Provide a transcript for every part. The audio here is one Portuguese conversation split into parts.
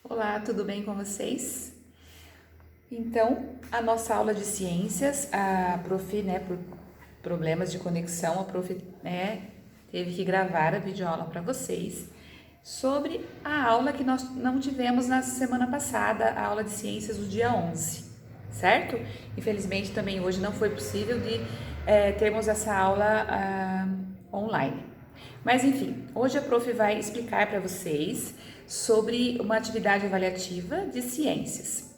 Olá, tudo bem com vocês? Então, a nossa aula de ciências, a prof, por problemas de conexão, a prof, teve que gravar a videoaula para vocês sobre a aula que nós não tivemos na semana passada, a aula de ciências do dia 11, certo? Infelizmente, também hoje não foi possível de termos essa aula online. Mas enfim, hoje a prof vai explicar para vocês sobre uma atividade avaliativa de ciências.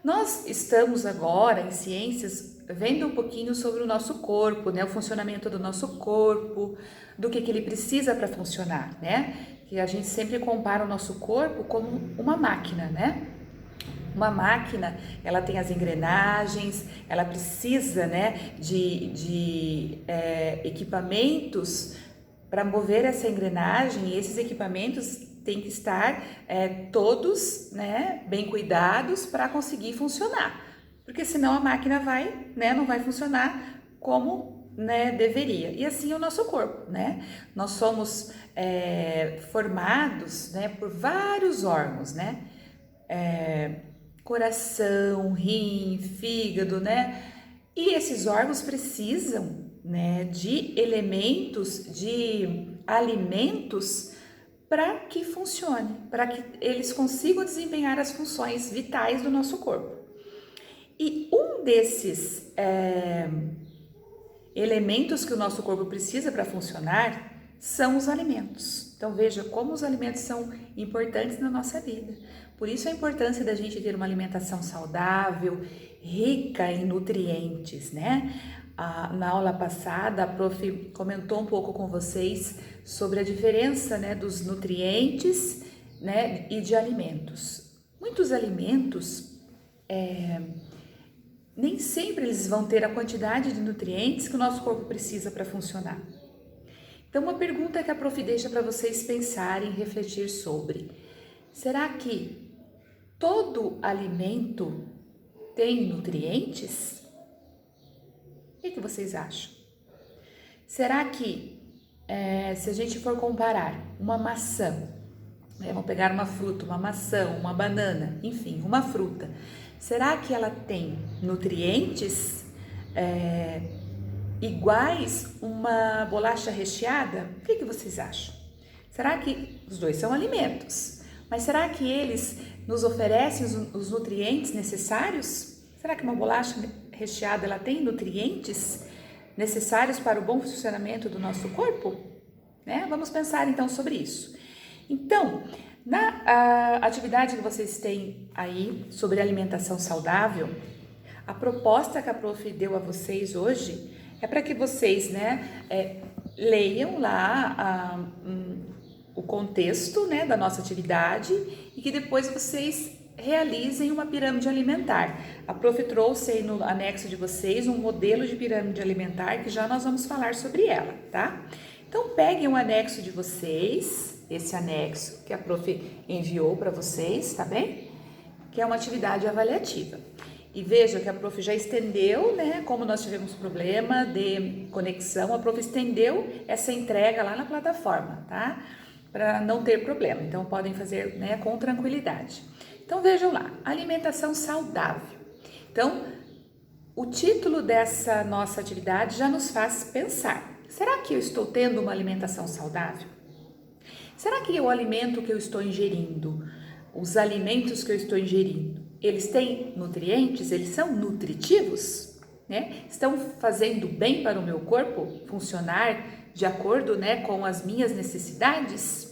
Nós estamos agora em ciências vendo um pouquinho sobre o nosso corpo, né? O funcionamento do nosso corpo, do que ele precisa para funcionar, né? Que a gente sempre compara o nosso corpo como uma máquina, né? Uma máquina, ela tem as engrenagens, ela precisa, né, de equipamentos para mover essa engrenagem, e esses equipamentos têm que estar todos, né, bem cuidados para conseguir funcionar, porque senão a máquina não vai funcionar como, né, deveria. E assim é o nosso corpo, né? Nós somos formados, né, por vários órgãos, né? Coração, rim, fígado, né? E esses órgãos precisam, né, de elementos, de alimentos para que funcione, para que eles consigam desempenhar as funções vitais do nosso corpo. E um desses elementos que o nosso corpo precisa para funcionar são os alimentos. Então veja como os alimentos são importantes na nossa vida. Por isso a importância da gente ter uma alimentação saudável, rica em nutrientes, né? Na aula passada a prof comentou um pouco com vocês sobre a diferença, né, dos nutrientes, né, e de alimentos. Muitos alimentos nem sempre eles vão ter a quantidade de nutrientes que o nosso corpo precisa para funcionar. Então, uma pergunta que a prof deixa para vocês pensarem e refletir sobre: será que todo alimento tem nutrientes? O que vocês acham? Será que, se a gente for comparar uma maçã, vamos pegar uma fruta, uma maçã, uma banana, enfim, uma fruta, será que ela tem nutrientes iguais uma bolacha recheada? O que vocês acham? Será que os dois são alimentos, mas será que eles nos oferecem os nutrientes necessários? Será que uma bolacha recheada ela tem nutrientes necessários para o bom funcionamento do nosso corpo? Né? Vamos pensar então sobre isso. Então, na atividade que vocês têm aí sobre alimentação saudável, a proposta que a prof deu a vocês hoje é para que vocês, né, leiam lá o contexto, né, da nossa atividade e que depois vocês realizem uma pirâmide alimentar. A prof trouxe aí no anexo de vocês um modelo de pirâmide alimentar que já nós vamos falar sobre ela, tá? Então peguem o anexo de vocês, esse anexo que a prof enviou para vocês, tá bem? Que é uma atividade avaliativa. E veja que a prof já estendeu, né? Como nós tivemos problema de conexão, a prof estendeu essa entrega lá na plataforma, tá? Para não ter problema. Então podem fazer, né, com tranquilidade. Então vejam lá, alimentação saudável. Então, o título dessa nossa atividade já nos faz pensar: será que eu estou tendo uma alimentação saudável? Será que o alimento que eu estou ingerindo, os alimentos que eu estou ingerindo, eles têm nutrientes? Eles são nutritivos? Né? Estão fazendo bem para o meu corpo funcionar de acordo, né, com as minhas necessidades?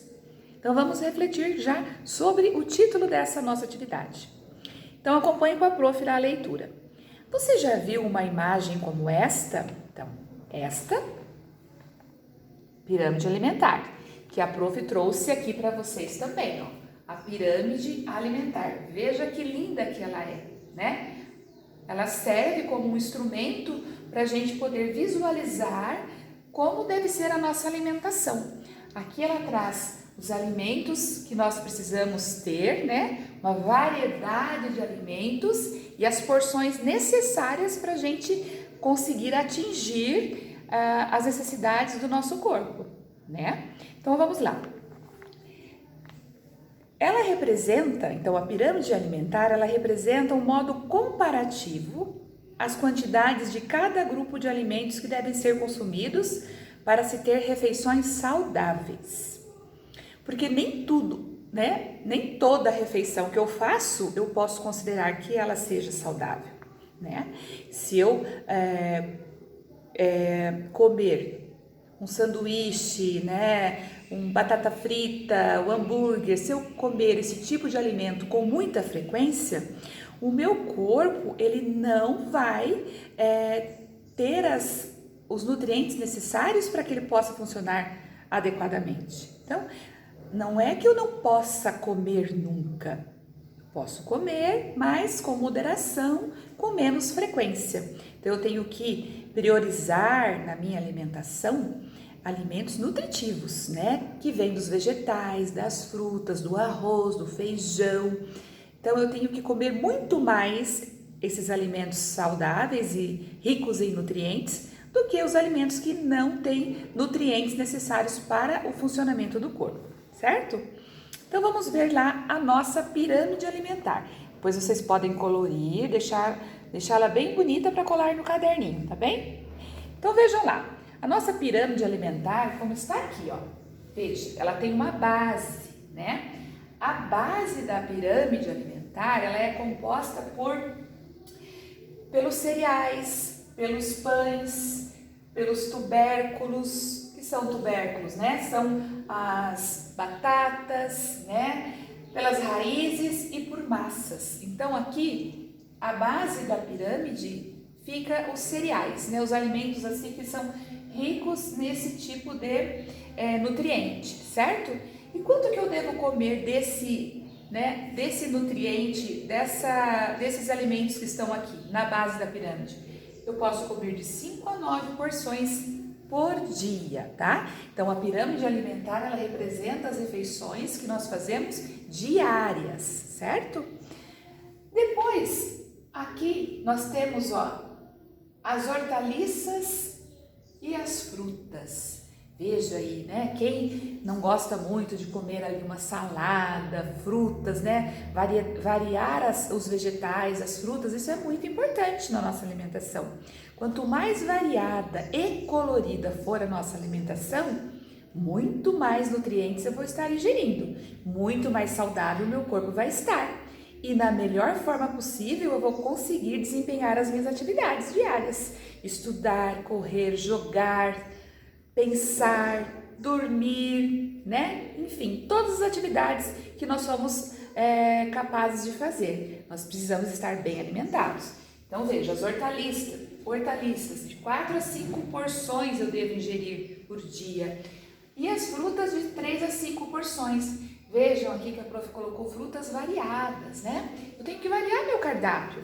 Então vamos refletir já sobre o título dessa nossa atividade. Então acompanhe com a prof a leitura. Você já viu uma imagem como esta? Então, esta pirâmide alimentar, que a prof trouxe aqui para vocês também, ó, a pirâmide alimentar. Veja que linda que ela é, né? Ela serve como um instrumento para a gente poder visualizar como deve ser a nossa alimentação. Aqui ela traz os alimentos que nós precisamos ter, né? Uma variedade de alimentos e as porções necessárias para a gente conseguir atingir as necessidades do nosso corpo, né? Então vamos lá. ela representa, então a pirâmide alimentar, ela representa um modo comparativo às quantidades de cada grupo de alimentos que devem ser consumidos para se ter refeições saudáveis. Porque nem tudo, né? Nem toda refeição que eu faço, eu posso considerar que ela seja saudável, né? Se eu comer um sanduíche, né, um batata frita, um hambúrguer, se eu comer esse tipo de alimento com muita frequência, o meu corpo ele não vai ter os nutrientes necessários para que ele possa funcionar adequadamente. Então, não é que eu não possa comer nunca. Posso comer, mas com moderação, com menos frequência. Então, eu tenho que priorizar na minha alimentação alimentos nutritivos, né? Que vêm dos vegetais, das frutas, do arroz, do feijão. Então, eu tenho que comer muito mais esses alimentos saudáveis e ricos em nutrientes do que os alimentos que não têm nutrientes necessários para o funcionamento do corpo, certo? Então vamos ver lá a nossa pirâmide alimentar. Depois vocês podem colorir, deixá-la bem bonita para colar no caderninho, tá bem? Então vejam lá, a nossa pirâmide alimentar, como está aqui, ó. Veja, ela tem uma base, né? A base da pirâmide alimentar, ela é composta pelos cereais, pelos pães, pelos tubérculos. Que são tubérculos, né? São as batatas, né? Pelas raízes e por massas. Então aqui a base da pirâmide fica os cereais, né? Os alimentos assim que são ricos nesse tipo de nutriente, certo? E quanto que eu devo comer desse nutriente, desses alimentos que estão aqui na base da pirâmide? Eu posso comer de 5 a 9 porções por dia, tá? Então a pirâmide alimentar, ela representa as refeições que nós fazemos diárias, certo? Depois, aqui nós temos, ó, as hortaliças e as frutas. Veja aí, né? Quem não gosta muito de comer ali uma salada, frutas, né? Variar os vegetais, as frutas, isso é muito importante na nossa alimentação. Quanto mais variada e colorida for a nossa alimentação, muito mais nutrientes eu vou estar ingerindo, muito mais saudável o meu corpo vai estar. E na melhor forma possível eu vou conseguir desempenhar as minhas atividades diárias. Estudar, correr, jogar, pensar, dormir, né? Enfim, todas as atividades que nós somos capazes de fazer. Nós precisamos estar bem alimentados. Então veja, as hortaliças, de 4 a 5 porções eu devo ingerir por dia. E as frutas de 3 a 5 porções. Vejam aqui que a prof colocou frutas variadas, né? Eu tenho que variar meu cardápio.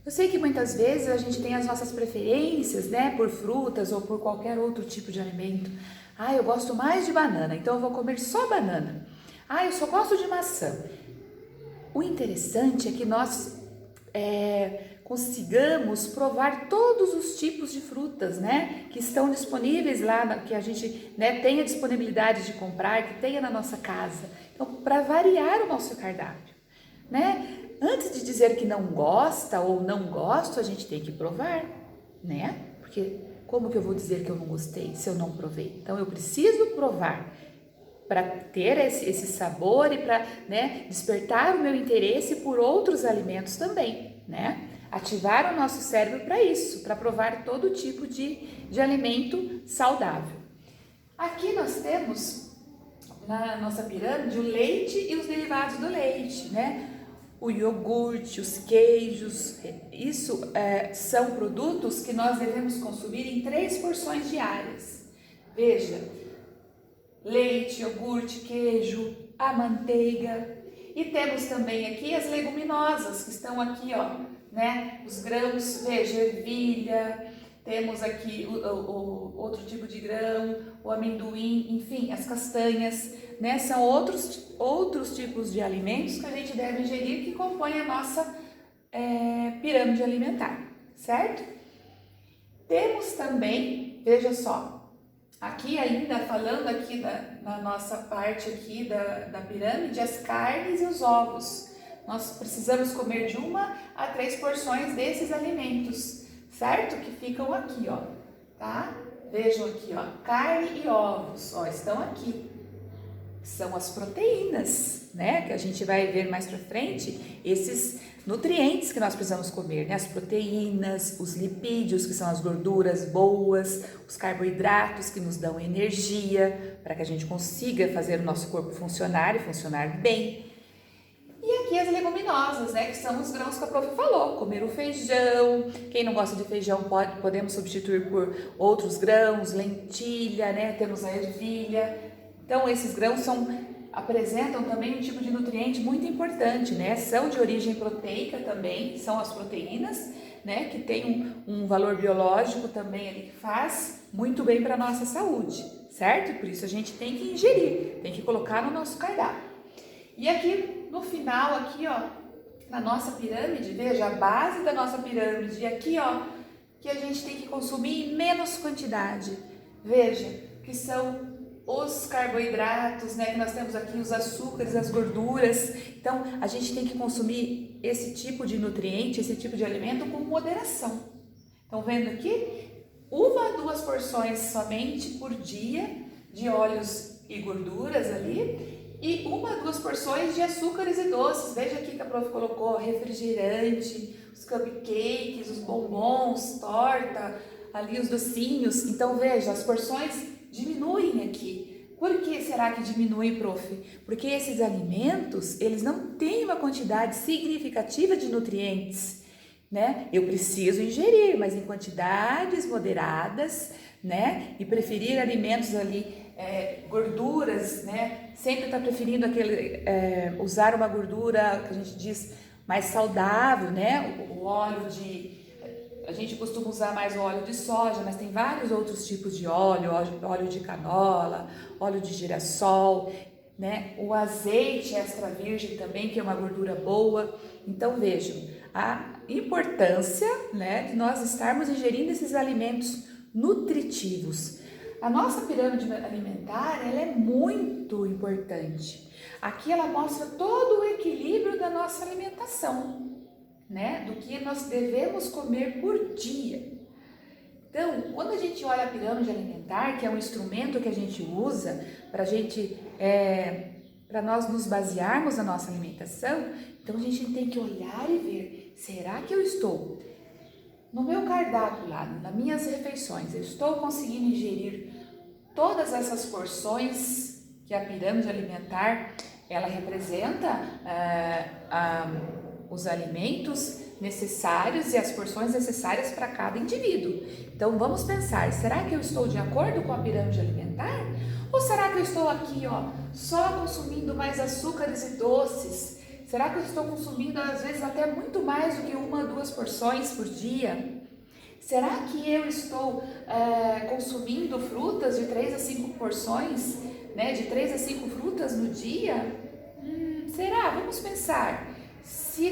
Eu sei que muitas vezes a gente tem as nossas preferências, né, por frutas ou por qualquer outro tipo de alimento. Ah, eu gosto mais de banana, então eu vou comer só banana. Ah, eu só gosto de maçã. O interessante é que nós consigamos provar todos os tipos de frutas, né, que estão disponíveis lá, que a gente, né, tenha disponibilidade de comprar, que tenha na nossa casa. Então, para variar o nosso cardápio, né? Antes de dizer que não gosta ou não gosto, a gente tem que provar, né? Porque como que eu vou dizer que eu não gostei se eu não provei? Então, eu preciso provar para ter esse sabor e para, né, despertar o meu interesse por outros alimentos também, né? Ativar o nosso cérebro para isso, para provar todo tipo de alimento saudável. Aqui nós temos, na nossa pirâmide, o leite e os derivados do leite, né? O iogurte, os queijos, isso são produtos que nós devemos consumir em 3 porções diárias. Veja, leite, iogurte, queijo, a manteiga. E temos também aqui as leguminosas, que estão aqui, ó, né? Os grãos, veja, ervilha, temos aqui o outro tipo de grão, o amendoim, enfim, as castanhas, né? São outros tipos de alimentos que a gente deve ingerir que compõem a nossa pirâmide alimentar, certo? Temos também, veja só, Aqui ainda, falando aqui na nossa parte aqui da pirâmide, as carnes e os ovos. Nós precisamos comer de 1 a 3 porções desses alimentos, certo? Que ficam aqui, ó, tá? Vejam aqui, ó, carne e ovos, ó, estão aqui. São as proteínas, né? Que a gente vai ver mais pra frente, esses nutrientes que nós precisamos comer, né? As proteínas, os lipídios, que são as gorduras boas, os carboidratos que nos dão energia para que a gente consiga fazer o nosso corpo funcionar e funcionar bem. E aqui as leguminosas, né? Que são os grãos que a prof falou, comer o feijão. Quem não gosta de feijão podemos substituir por outros grãos, lentilha, né? Temos a ervilha. Então esses grãos apresentam também um tipo de nutriente muito importante, né? São de origem proteica também, são as proteínas, né? Que tem um valor biológico também ali que faz muito bem para a nossa saúde, certo? Por isso a gente tem que ingerir, tem que colocar no nosso cardápio. E aqui no final, aqui ó, na nossa pirâmide, veja a base da nossa pirâmide, e aqui ó, que a gente tem que consumir em menos quantidade. Veja, que são os carboidratos, né, que nós temos aqui, os açúcares, as gorduras. Então, a gente tem que consumir esse tipo de nutriente, esse tipo de alimento com moderação. Estão vendo aqui? 1 a 2 porções somente por dia de óleos e gorduras ali, e 1 a 2 porções de açúcares e doces. Veja aqui que a prof colocou refrigerante, os cupcakes, os bombons, torta, ali os docinhos. Então, veja, as porções diminuem aqui. Por que será que diminui, prof? Porque esses alimentos, eles não têm uma quantidade significativa de nutrientes, né? Eu preciso ingerir, mas em quantidades moderadas, né? E preferir alimentos ali, gorduras, né? Sempre está preferindo usar uma gordura que a gente diz mais saudável, né? O óleo a gente costuma usar mais o óleo de soja, mas tem vários outros tipos de óleo de canola, óleo de girassol, né? O azeite extra virgem também, que é uma gordura boa. Então vejam a importância, né, de nós estarmos ingerindo esses alimentos nutritivos. A nossa pirâmide alimentar, ela é muito importante. Aqui ela mostra todo o equilíbrio da nossa alimentação, né, do que nós devemos comer por dia. Então, quando a gente olha a pirâmide alimentar, que é um instrumento que a gente usa para nós nos basearmos na nossa alimentação, então a gente tem que olhar e ver, será que eu estou no meu cardápio lá, nas minhas refeições, eu estou conseguindo ingerir todas essas porções que a pirâmide alimentar, ela representa os alimentos necessários e as porções necessárias para cada indivíduo. Então vamos pensar, será que eu estou de acordo com a pirâmide alimentar? Ou será que eu estou aqui, ó, só consumindo mais açúcares e doces? Será que eu estou consumindo às vezes até muito mais do que 1 a 2 porções por dia? Será que eu estou consumindo frutas de 3 a 5 porções, né, de 3 a 5 frutas no dia? Será? Vamos pensar. Se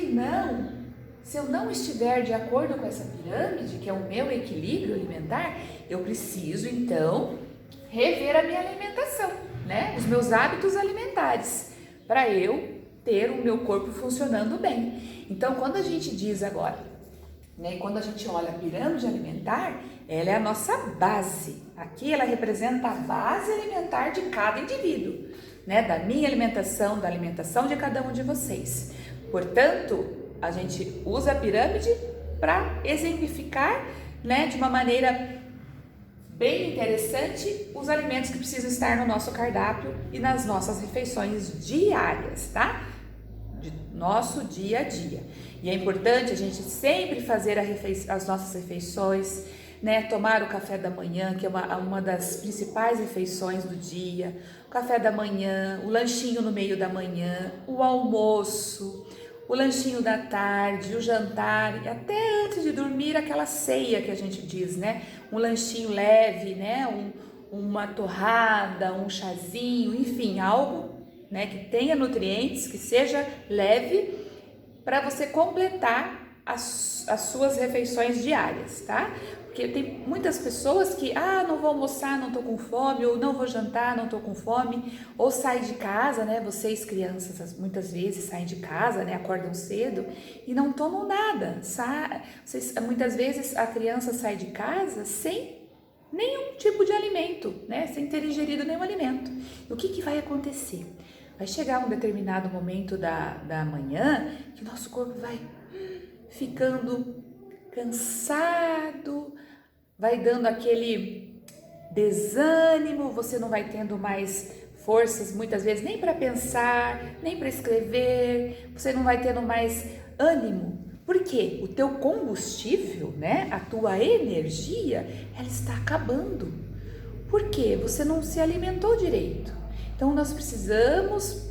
eu não estiver de acordo com essa pirâmide, que é o meu equilíbrio alimentar, eu preciso então rever a minha alimentação, né? Os meus hábitos alimentares, para eu ter o meu corpo funcionando bem. Então, quando a gente diz agora, né, quando a gente olha a pirâmide alimentar, ela é a nossa base. Aqui ela representa a base alimentar de cada indivíduo, né? Da minha alimentação, da alimentação de cada um de vocês. Portanto, a gente usa a pirâmide para exemplificar, né, de uma maneira bem interessante os alimentos que precisam estar no nosso cardápio e nas nossas refeições diárias, tá? De nosso dia a dia. E é importante a gente sempre fazer as nossas refeições, né? Tomar o café da manhã, que é uma das principais refeições do dia. O café da manhã, o lanchinho no meio da manhã, o almoço, o lanchinho da tarde, o jantar e até antes de dormir aquela ceia que a gente diz, né? Um lanchinho leve, né? Uma torrada, um chazinho, enfim, algo, né, que tenha nutrientes, que seja leve para você completar as suas refeições diárias, tá? Porque tem muitas pessoas que, não vou almoçar, não tô com fome, ou não vou jantar, não tô com fome, ou saem de casa, né? Vocês crianças muitas vezes saem de casa, né? Acordam cedo e não tomam nada. Muitas vezes a criança sai de casa sem nenhum tipo de alimento, né? Sem ter ingerido nenhum alimento. E o que vai acontecer? Vai chegar um determinado momento da manhã que o nosso corpo vai ficando cansado, vai dando aquele desânimo, você não vai tendo mais forças muitas vezes nem para pensar, nem para escrever, você não vai tendo mais ânimo. Por quê? O teu combustível, né, a tua energia, ela está acabando. Por quê? Você não se alimentou direito. Então nós precisamos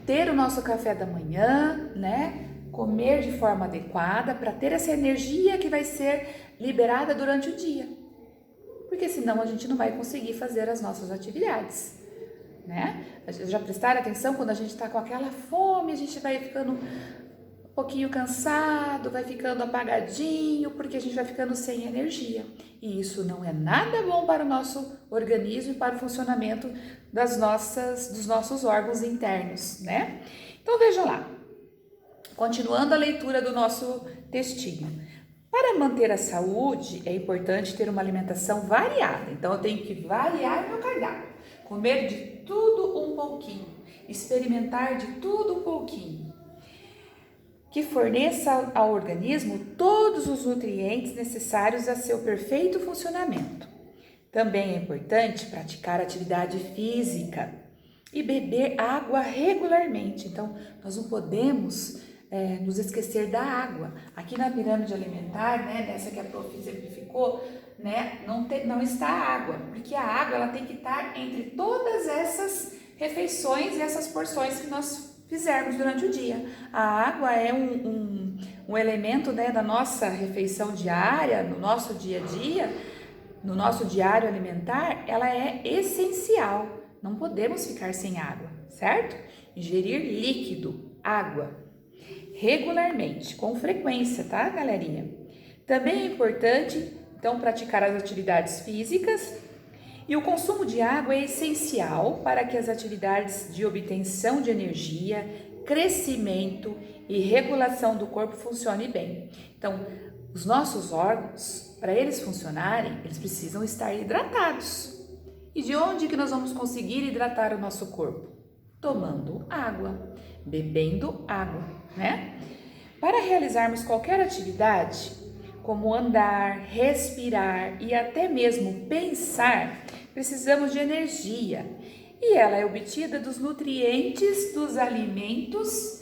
ter o nosso café da manhã, né? Comer de forma adequada para ter essa energia que vai ser liberada durante o dia. Porque senão a gente não vai conseguir fazer as nossas atividades, né? Já prestaram atenção quando a gente está com aquela fome, a gente vai ficando um pouquinho cansado, vai ficando apagadinho, porque a gente vai ficando sem energia. E isso não é nada bom para o nosso organismo e para o funcionamento dos nossos órgãos internos, né? Então veja lá, continuando a leitura do nosso textinho. Para manter a saúde, é importante ter uma alimentação variada. Então eu tenho que variar meu cardápio, comer de tudo um pouquinho, experimentar de tudo um pouquinho, que forneça ao organismo todos os nutrientes necessários a seu perfeito funcionamento. Também é importante praticar atividade física e beber água regularmente. Então, nós não podemos nos esquecer da água. Aqui na pirâmide alimentar, né, nessa que a prof exemplificou, né, não está a água, porque a água ela tem que estar entre todas essas refeições e essas porções que nós fizermos durante o dia. A água é um elemento, né, da nossa refeição diária, no nosso dia a dia, no nosso diário alimentar, ela é essencial. Não podemos ficar sem água, certo? Ingerir líquido, água, regularmente, com frequência, tá, galerinha? Também é importante, então, praticar as atividades físicas. E o consumo de água é essencial para que as atividades de obtenção de energia, crescimento e regulação do corpo funcionem bem. Então, os nossos órgãos, para eles funcionarem, eles precisam estar hidratados. E de onde que nós vamos conseguir hidratar o nosso corpo? Tomando água, bebendo água, né? Para realizarmos qualquer atividade, como andar, respirar e até mesmo pensar, precisamos de energia e ela é obtida dos nutrientes dos alimentos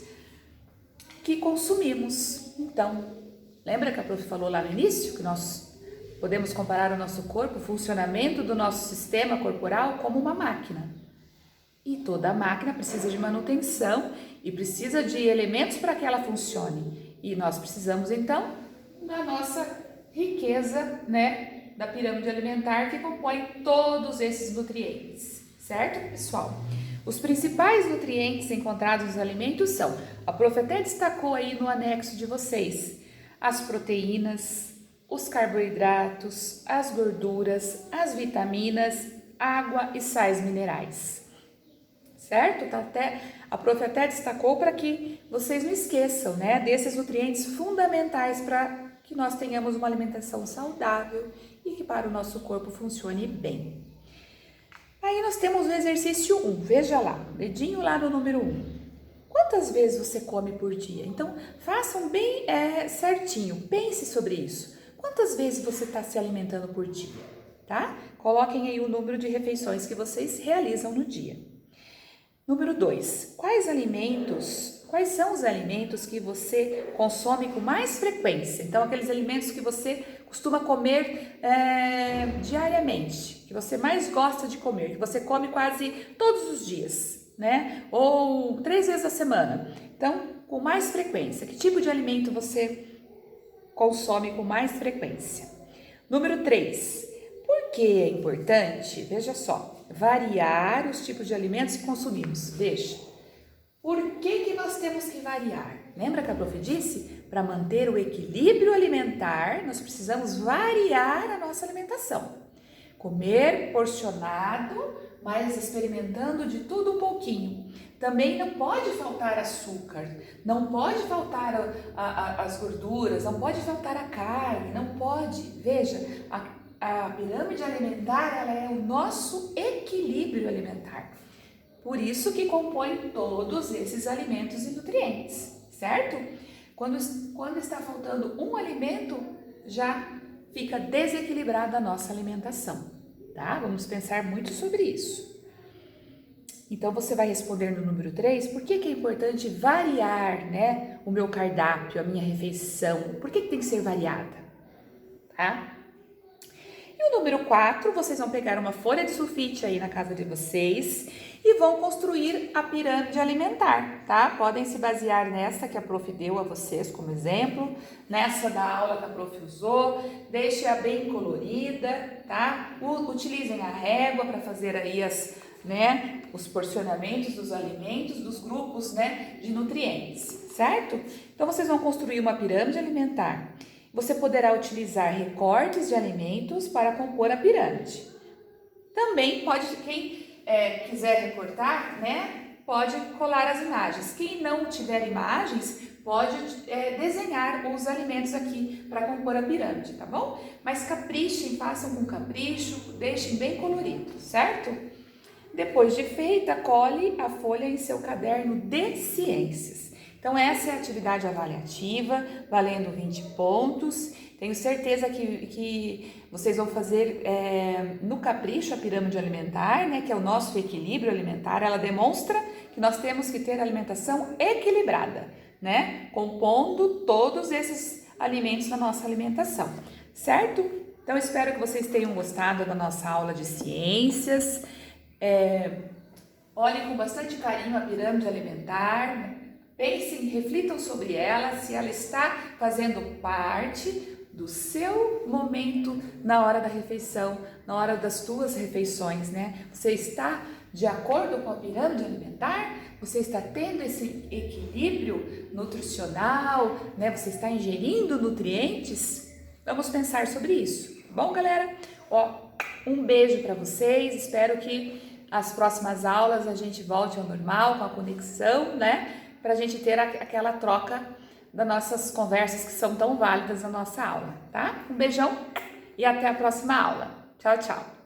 que consumimos. Então, lembra que a prof falou lá no início que nós podemos comparar o nosso corpo, o funcionamento do nosso sistema corporal como uma máquina. E toda máquina precisa de manutenção e precisa de elementos para que ela funcione. E nós precisamos então da nossa riqueza, né, da pirâmide alimentar que compõe todos esses nutrientes, certo, pessoal? Os principais nutrientes encontrados nos alimentos são, a prof até destacou aí no anexo de vocês, as proteínas, os carboidratos, as gorduras, as vitaminas, água e sais minerais, certo? A prof até destacou para que vocês não esqueçam, né, desses nutrientes fundamentais para que nós tenhamos uma alimentação saudável e que para o nosso corpo funcione bem. Aí nós temos o exercício 1, veja lá, dedinho lá no número 1. Quantas vezes você come por dia? Então, façam bem certinho, pense sobre isso. Quantas vezes você está se alimentando por dia, tá? Coloquem aí o número de refeições que vocês realizam no dia. Número 2, quais são os alimentos que você consome com mais frequência? Então, aqueles alimentos que você costuma comer diariamente, que você mais gosta de comer, que você come quase todos os dias, né? Ou 3 vezes a semana. Então, com mais frequência, que tipo de alimento você consome com mais frequência? Número 3, por que é importante, veja só, variar os tipos de alimentos que consumimos? Veja, por que nós temos que variar? Lembra que a prof disse? Para manter o equilíbrio alimentar, nós precisamos variar a nossa alimentação. Comer porcionado, mas experimentando de tudo um pouquinho. Também não pode faltar açúcar, não pode faltar as gorduras, não pode faltar a carne, não pode. Veja, a pirâmide alimentar, ela é o nosso equilíbrio alimentar. Por isso que compõe todos esses alimentos e nutrientes, certo? Quando está faltando um alimento, já fica desequilibrada a nossa alimentação, tá? Vamos pensar muito sobre isso. Então, você vai responder no número 3, por que é importante variar, né, o meu cardápio, a minha refeição? Por que tem que ser variada? Tá? E o número 4, vocês vão pegar uma folha de sulfite aí na casa de vocês e vão construir a pirâmide alimentar, tá? Podem se basear nessa que a prof deu a vocês como exemplo, nessa da aula que a prof usou, deixe-a bem colorida, tá? Utilizem a régua para fazer aí os porcionamentos dos alimentos, dos grupos, né, de nutrientes, certo? Então, vocês vão construir uma pirâmide alimentar. Você poderá utilizar recortes de alimentos para compor a pirâmide. Também pode, quem quiser recortar, né, pode colar as imagens. Quem não tiver imagens, pode desenhar os alimentos aqui para compor a pirâmide, tá bom? Mas caprichem, façam com capricho, deixem bem colorido, certo? Depois de feita, cole a folha em seu caderno de ciências. Então, essa é a atividade avaliativa, valendo 20 pontos. Tenho certeza que vocês vão fazer no capricho a pirâmide alimentar, né, que é o nosso equilíbrio alimentar. Ela demonstra que nós temos que ter alimentação equilibrada, né, compondo todos esses alimentos na nossa alimentação, certo? Então, espero que vocês tenham gostado da nossa aula de ciências. Olhem com bastante carinho a pirâmide alimentar, pensem, reflitam sobre ela, se ela está fazendo parte do seu momento na hora da refeição, na hora das tuas refeições, né? Você está de acordo com a pirâmide alimentar? Você está tendo esse equilíbrio nutricional, né? Você está ingerindo nutrientes? Vamos pensar sobre isso, tá bom, galera? Um beijo para vocês, espero que as próximas aulas a gente volte ao normal, com a conexão, né? Para a gente ter aquela troca das nossas conversas que são tão válidas na nossa aula, tá? Um beijão e até a próxima aula. Tchau, tchau!